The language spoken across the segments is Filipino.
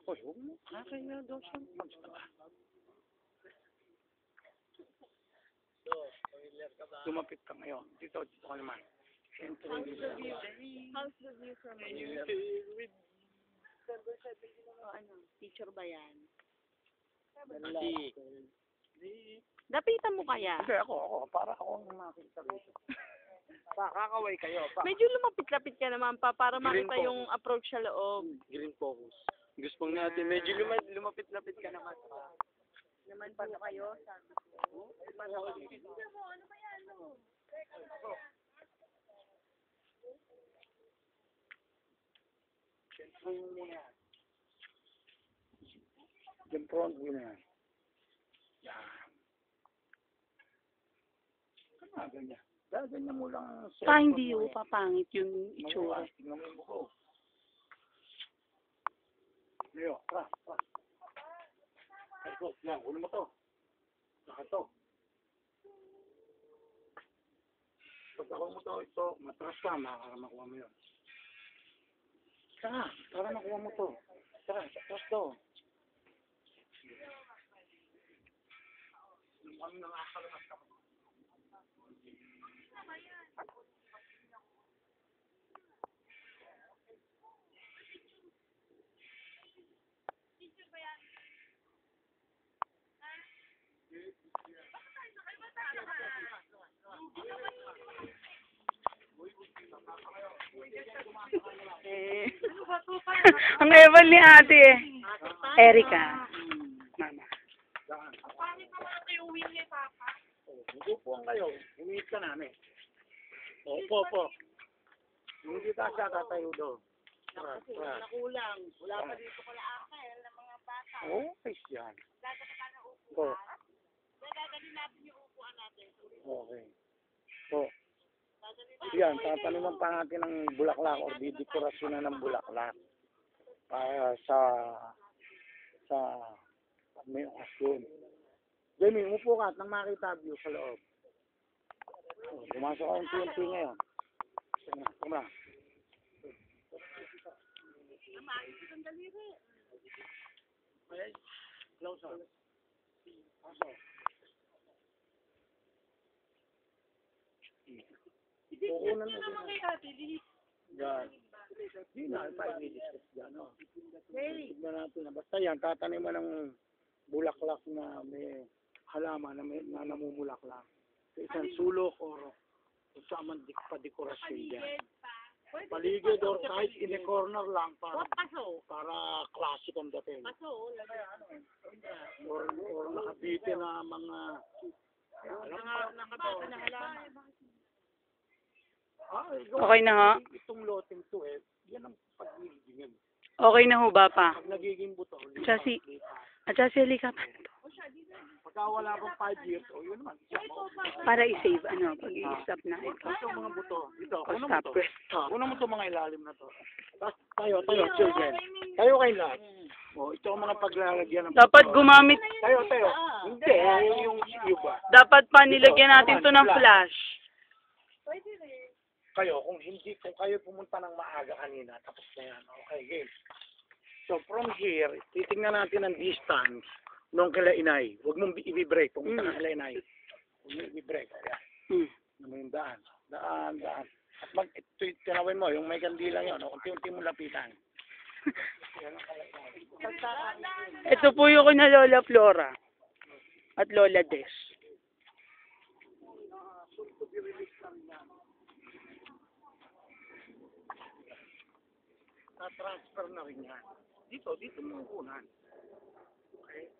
Uy, huwag mo. Kakaya daw siya. Basta ba? Lumapit ka ngayon. Dito ka naman. How's the view from here? Picture ba yan? Lapitan mo kaya? Hindi, ako. Para ako ang makita rito. Kakaway kayo. Medyo lumapit-lapit ka naman pa para Green makita yung approach sa loob. Green focus. Gusto natin, medyo lumapit-lapit ka naman. Naman pa na kayo, sabi ko. Ano ba yan? Yung front view na yan. Yan. Ganyan. Ganyan mo lang. Hindi o, papangit yung itsura. Tingnan mo yung buko. Leo, tara. Ito, yan, ulo mo to. Saka to. Pag ako mo to, ito, matras ka, makakamakuha mo yun. Tara, para makuha mo to. Tara, atras to. Kami nakakalakas ka. Ang ewan ni ate eh. Erika. Mama. Paano ka mga kayo uwi ni Papa? Upo kayo. Umiit ka namin. Opo. Hindi ka siya tatayo doon. Nakulang. Wala pa dito ko laakal ng mga bata. Okay yan. Dadali ka na upuan. Dadali natin yung upuan natin. Okay. So, yan, tataniman pa natin ng bulaklak o didekorasyon na ng bulaklak para sa may okasyon. Jamie, umupo ka at nang makita view sa loob. Pumasok ka unti-unti ngayon. Come on. Okay, close on. Pasok. Kukunan mo din. Yan. Hindi na, 5 minutes yan. Tignan natin na. Basta yan, tatanim mo ng bulaklak na may halaman na namumulaklak. Sa isang sulok o sa man pa-dekorasyon dyan. Paligid or kahit in the corner lang para classic ang dating. Or nakabiti na mga nakabata na halaman. Okay na ha? Itong loteng to yan ang pag-ibigin. Okay na ho ba pa? Pag nagiging buto. Chasi halika pa. Pagka wala pang 5 years, yun naman. Para i-save, pag-i-stop na ito. Ito mga buto. Ito, Stop. una mo ito mga ilalim na to. Tapos tayo, children. Tayo kayo lahat. Ito ang mga paglalagyan ng Dapat gumamit. Tayo. Hindi, yung iba. Dapat pa nilagyan natin to ng flash. Pwede rin. Kayo, kung kayo pumunta ng maaga kanina, tapos na yan. Okay, game. So, from here, titingnan natin ang distance nung kila inay. Huwag mong i-break. Pumunta ka kila inay. Huwag mong i-break. Ayan. Ano yung daan. Daan. At tinawin mo, yung may kandila yun. Unti-unti mo lapitan. Ito po yung kina Lola Flora at Lola Des. Transfer na rin yan. Dito mo kunan. Okay?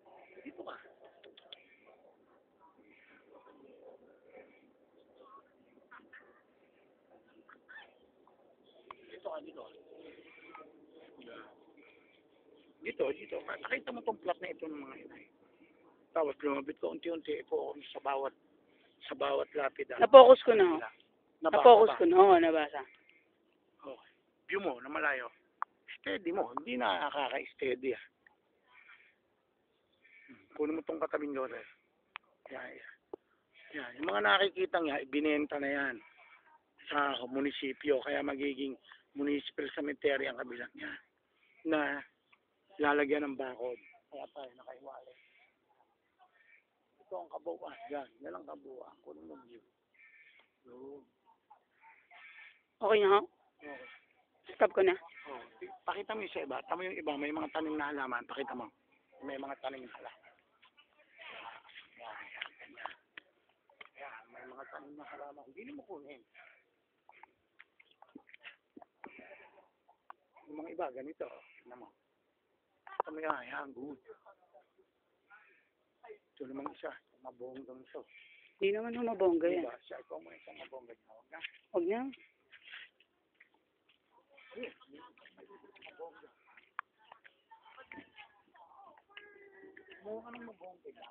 Dito ka. Dito. Nakita mo tong plot na ito ng mga inay. Tapos lumabit ko unti-unti po sa bawat lapid. Na-focus ko na ho. Nabasa. Oo, nabasa. Okay. View mo na malayo. Steady mo. Hindi na nakaka-steady. Kunin mo itong katabing lore. Yan. Yung mga nakikita nga, binenta na yan sa munisipyo. Kaya magiging municipal cemetery ang kabilang yan. Na lalagyan ng bakod. Kaya tayo nakaiwalay. Ito ang kabuuan. Yan ang kabuuan. Kunin mo view. So, Okay na ho? okay. Stop ko na. Oh, pakita mo yung sa iba. Tama yung iba. May mga tanim na halaman. Pakita mo. May mga tanim na halaman. Yan. May mga tanim na halaman. Hindi mo kunin. Yung mga iba, ganito. Tignan mo. Ito mo yan. Good. Ito namang isa. Mabonggang ito. Hindi naman ho mabongga yan. Diba? Siya, ikaw mo isang mabongga niya. Huwag na. Huwag na. Mukha nang mabongga niya.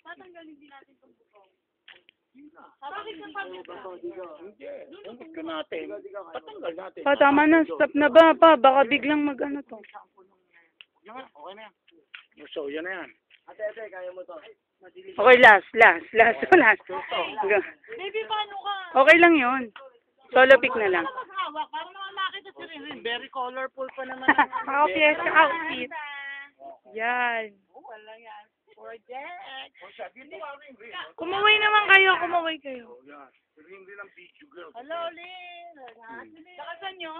Tatanggalin din natin itong bukong. Hindi na. Bakit ka pa Hindi. Huwag ka natin. Patanggal natin. Pa, tama na. Stop na ba? Pa, baka biglang mag-ano to. Yan, okay na yan. So, yan na yan. Okay, last. Baby, paano ka? Okay lang yun. Solo pick na lang. Maghawak, para naman makita si Rinrin. Very colorful pa naman. Outfit, outfit. Yan. Wala yan. Project. Kumuwi naman kayo, kumuwi kayo. Oh, yan. Ring din ang video girl. Hello, Lynn. Nakasan nyo?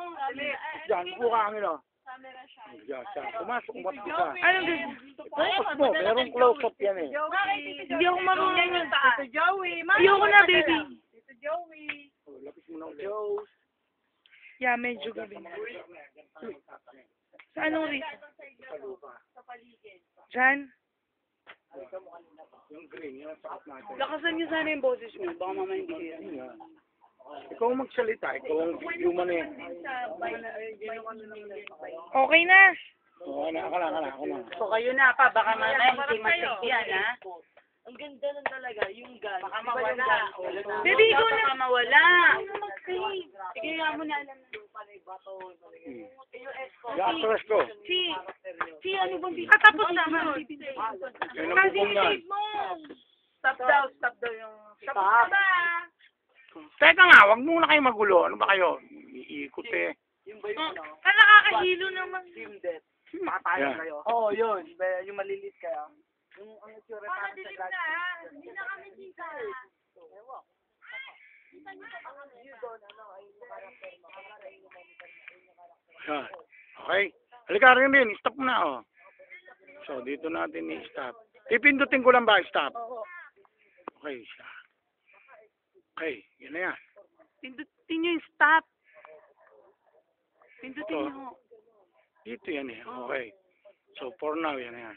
Yan, buka ang ino. Camera siya. Yan, siya. Pumasok mo ka. Anong gusto? Focus mo, merong close-up yan eh. Hindi ako marunong. Tito Joey. Ayoko na, baby. Tito Joey. Oh, lapis mo na ulit. Yeah, medyo gabi na. Sa anong rito? Sa paligid. Diyan? Yung green, yung sakit natin. Lakasan niyo sana yung boses niyo. Baka mamaya hindi yan. Yan. Ikaw ang magsalita, ikaw ang video man eh. Okay na. Oo, ako na. So kayo na pa, baka mamaya hindi masakyan, ha? Ang ganda nun talaga, yung gun. Baka mawala. Baby, ikaw na. Baka mawala. Sige, nga mo na alam na. Gatras ko. Si ano bang dito? Katapos naman. Yan ang pupungan. Stop daw yung... Stop! Teka nga, wag muna kayo magulo. Ano ba kayo? Iikot eh. Kala kakahilo naman. Yan. Oo, yun. Yung malilit kaya. Yung ang itsura parang sa glass. Hindi na kami dito. Yan. Okay. Halika rin din. Stop mo na, oh. So, dito natin i-stop. Pipindutin ko lang ba stop? Okay, siya. Okay, yun na yan. Pindutin nyo yung stop. Pindutin nyo. Dito yan eh. Okay. So, for now, yan na yan.